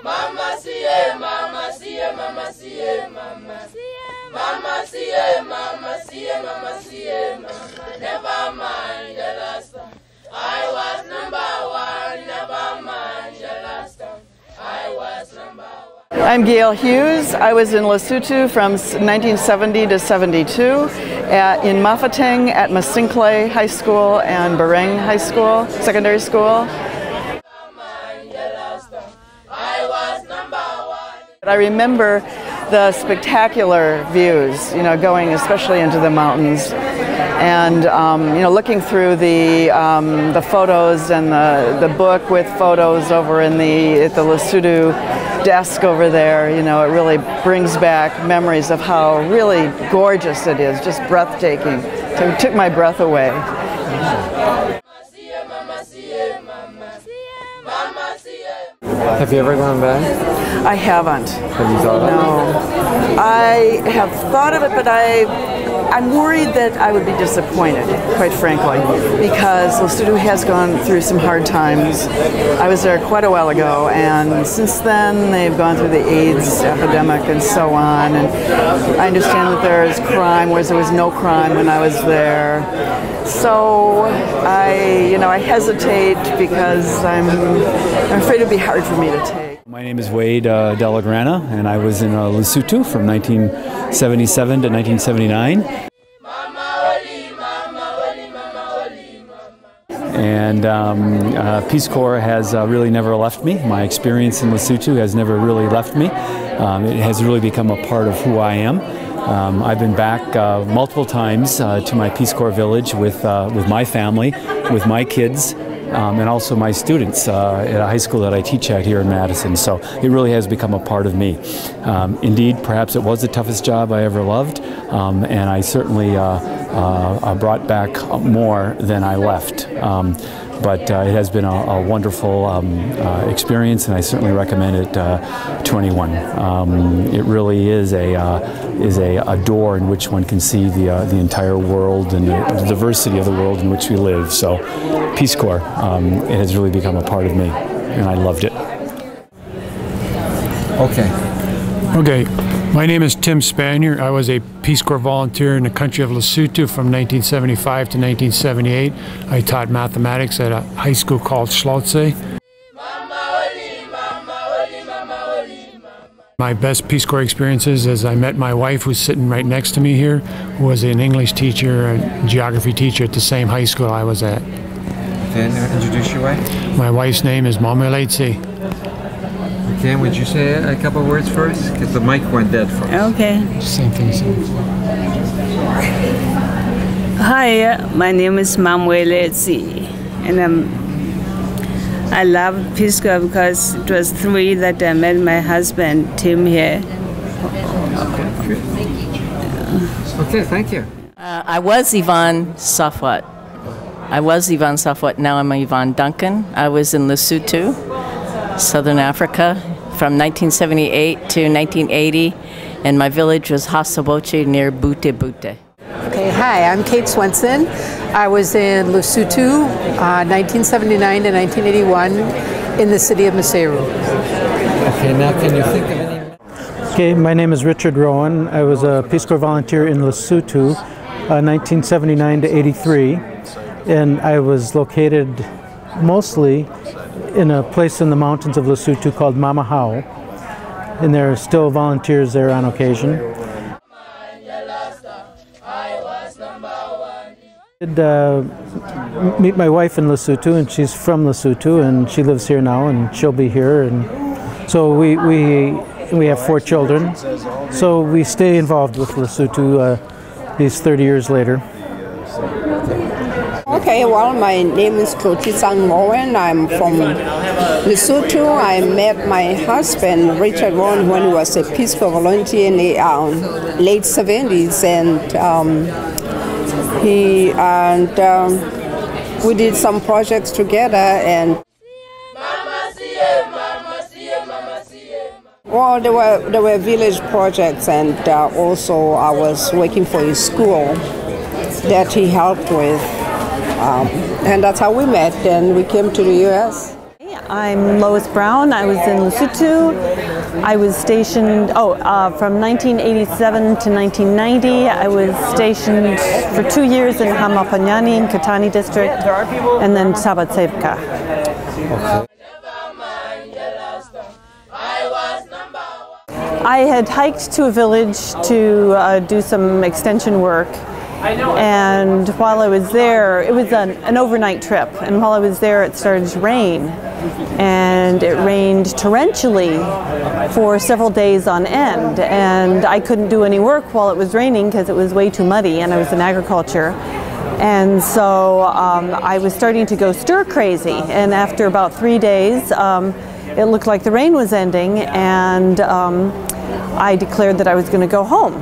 Mama siye, mama siye, mama siye, mama. Mama siye, mama siye, mama siye, mama. Never mind the last time. I was number one. Never mind the last time. I was number one. I'm Gail Hughes. I was in Lesotho from 1970 to 72, in Mafeking at Masinkle High School and Bareng High School, secondary school. I remember the spectacular views, going especially into the mountains, and looking through the photos and the book with photos over at the Lesotho desk over there. It really brings back memories of how really gorgeous it is, just breathtaking. So it took my breath away. Have you ever gone back? I haven't. Have you thought of it? No. I have thought of it, but I'm worried that I would be disappointed, quite frankly, because Lesotho has gone through some hard times. I was there quite a while ago, and since then they've gone through the AIDS epidemic and so on. And I understand that there is crime, whereas there was no crime when I was there. So I hesitate because I'm afraid it'd be hard for me to take. My name is Wade Delagrana, and I was in Lesotho from 1977 to 1979. And Peace Corps has really never left me. My experience in Lesotho has never really left me. It has really become a part of who I am. I've been back multiple times to my Peace Corps village with my family, with my kids, and also my students at a high school that I teach at here in Madison. So it really has become a part of me. Indeed, perhaps it was the toughest job I ever loved, and I certainly brought back more than I left. But it has been a wonderful experience, and I certainly recommend it to anyone. It really is a door in which one can see the entire world and the diversity of the world in which we live. So, Peace Corps, it has really become a part of me, and I loved it. Okay. My name is Tim Spanier. I was a Peace Corps volunteer in the country of Lesotho from 1975 to 1978. I taught mathematics at a high school called Schlotze. My best Peace Corps experiences is I met my wife, who's sitting right next to me here, who was an English teacher and geography teacher at the same high school I was at. Okay, introduce your wife. My wife's name is Mameletse. Okay, would you say a couple of words first? Because the mic went dead for us. Okay. Same thing. Hi, my name is Mameletse, and I love Peace Corps because it was through that I met my husband, Tim, here. Okay, thank you. I was Yvonne Safwat. Now I'm Yvonne Duncan. I was in Lesotho, Southern Africa, from 1978 to 1980, and my village was Hasaboche near Bute Bute. Okay, hi, I'm Kate Swenson. I was in Lesotho, 1979 to 1981, in the city of Maseru. Okay, now can you think of any? Okay, my name is Richard Rowan. I was a Peace Corps volunteer in Lesotho, 1979 to 83, and I was located mostly in a place in the mountains of Lesotho called Mamahau, and there are still volunteers there on occasion. I did meet my wife in Lesotho, and she's from Lesotho, and she lives here now, and she'll be here, and so we have 4 children, so we stay involved with Lesotho these 30 years later. Okay, well, my name is Tlotisang Moen. I'm from Lesotho. I met my husband, Richard Rowan, when he was a Peace Corps volunteer in the late 70s, and we did some projects together. And well, there were village projects, and also I was working for a school that he helped with. And that's how we met, and we came to the U.S. I'm Lois Brown. I was in Lesotho. I was stationed, from 1987 to 1990. I was stationed for 2 years in Hamapanyani in Katani district, and then Sabatsevka. Okay. I had hiked to a village to do some extension work, and while I was there, it was an overnight trip, and while I was there it started to rain, and it rained torrentially for several days on end, and I couldn't do any work while it was raining because it was way too muddy, and I was in agriculture. And so I was starting to go stir crazy, and after about 3 days it looked like the rain was ending, and I declared that I was going to go home.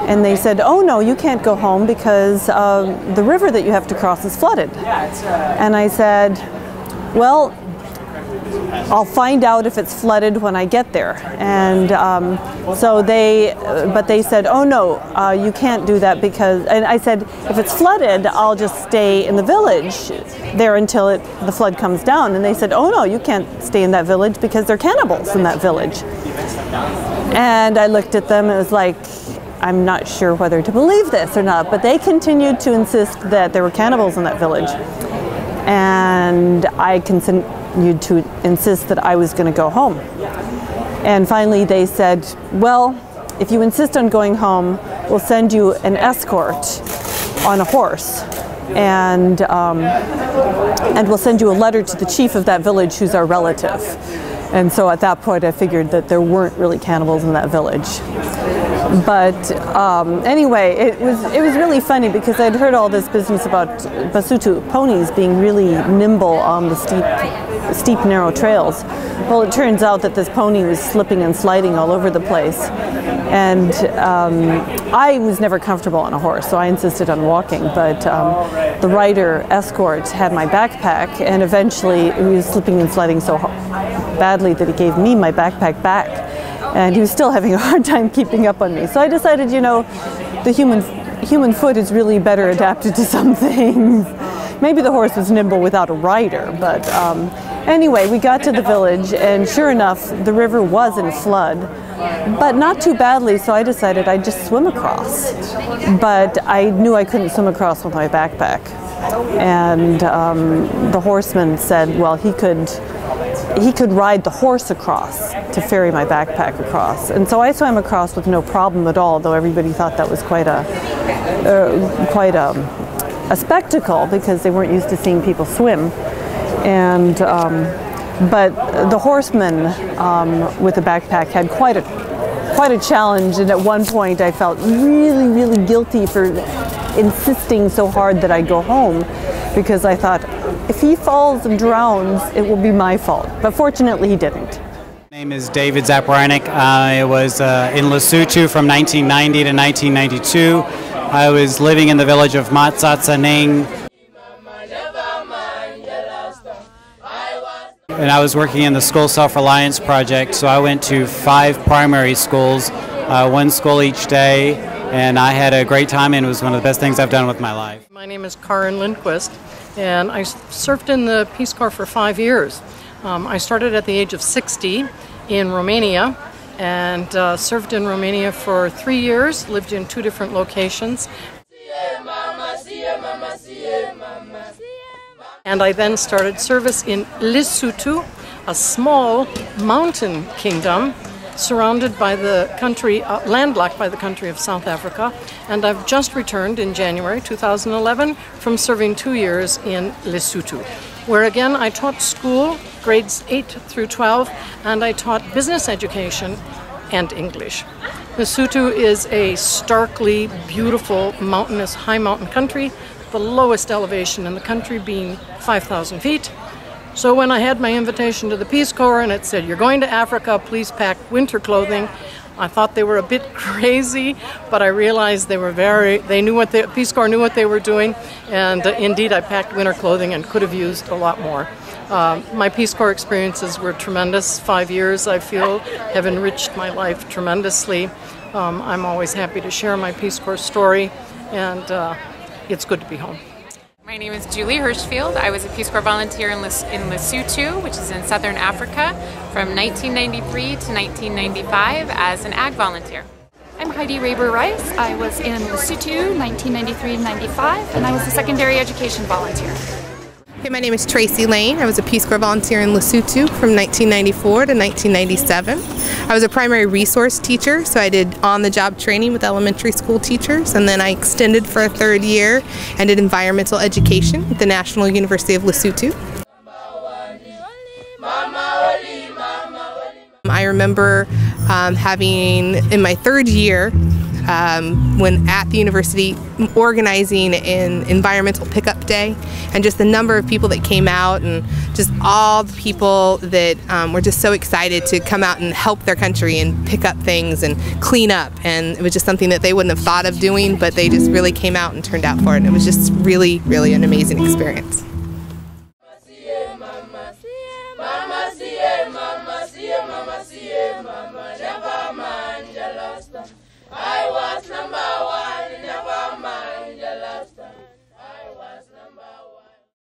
And they said, oh no, you can't go home because the river that you have to cross is flooded. And I said, well, I'll find out if it's flooded when I get there. And but they said, oh no, you can't do that because, and I said, if it's flooded, I'll just stay in the village there until the flood comes down. And they said, oh no, you can't stay in that village because there are cannibals in that village. And I looked at them, it was like, I'm not sure whether to believe this or not, but they continued to insist that there were cannibals in that village. And I continued to insist that I was going to go home. And finally they said, well, if you insist on going home, we'll send you an escort on a horse. And we'll send you a letter to the chief of that village who's our relative. And so at that point I figured that there weren't really cannibals in that village. But anyway, it was really funny because I'd heard all this business about Basotho ponies being really nimble on the steep narrow trails. Well, it turns out that this pony was slipping and sliding all over the place. And I was never comfortable on a horse, so I insisted on walking. But the rider escort had my backpack, and eventually he was slipping and sliding so badly that he gave me my backpack back. And he was still having a hard time keeping up on me. So I decided, you know, the human foot is really better adapted to some things. Maybe the horse was nimble without a rider, but anyway, we got to the village, and sure enough, the river was in flood, but not too badly, so I decided I'd just swim across. But I knew I couldn't swim across with my backpack. And the horseman said, well, he could ride the horse across to ferry my backpack across. And so I swam across with no problem at all, though everybody thought that was quite a spectacle because they weren't used to seeing people swim. And but the horseman with the backpack had quite a challenge, and at one point I felt really guilty for insisting so hard that I go home, because I thought, if he falls and drowns, it will be my fault. But fortunately, he didn't. My name is David Zaporanik. I was in Lesotho from 1990 to 1992. I was living in the village of Matsatsaneng, and I was working in the School Self-Reliance Project, so I went to 5 primary schools, 1 school each day, and I had a great time, and it was one of the best things I've done with my life. My name is Karen Lindquist, and I served in the Peace Corps for 5 years. I started at the age of 60 in Romania, and served in Romania for 3 years, lived in 2 different locations. And I then started service in Lesotho, a small mountain kingdom surrounded by the country, landlocked by the country of South Africa. And I've just returned in January 2011 from serving 2 years in Lesotho, where again I taught school, grades 8 through 12, and I taught business education and English. Lesotho is a starkly beautiful mountainous, high mountain country, the lowest elevation in the country being 5,000 feet. So when I had my invitation to the Peace Corps and it said, you're going to Africa, please pack winter clothing, I thought they were a bit crazy, but I realized they knew what the Peace Corps knew what they were doing, and indeed I packed winter clothing and could have used a lot more. My Peace Corps experiences were tremendous. 5 years, I feel, have enriched my life tremendously. I'm always happy to share my Peace Corps story, and it's good to be home. My name is Julie Hirschfield. I was a Peace Corps volunteer in Lesotho, which is in southern Africa, from 1993 to 1995 as an ag volunteer. I'm Heidi Raber-Rice. I was in Lesotho 1993 and 95, and I was a secondary education volunteer. Hey, my name is Tracy Lane. I was a Peace Corps volunteer in Lesotho from 1994 to 1997. I was a primary resource teacher, so I did on-the-job training with elementary school teachers, and then I extended for a third year and did environmental education at the National University of Lesotho. I remember having, in my third year, when at the university, organizing an environmental pickup day, and just the number of people that came out and just all the people that were just so excited to come out and help their country and pick up things and clean up. And it was just something that they wouldn't have thought of doing, but they just really came out and turned out for it. And it was just really, really an amazing experience. Mama,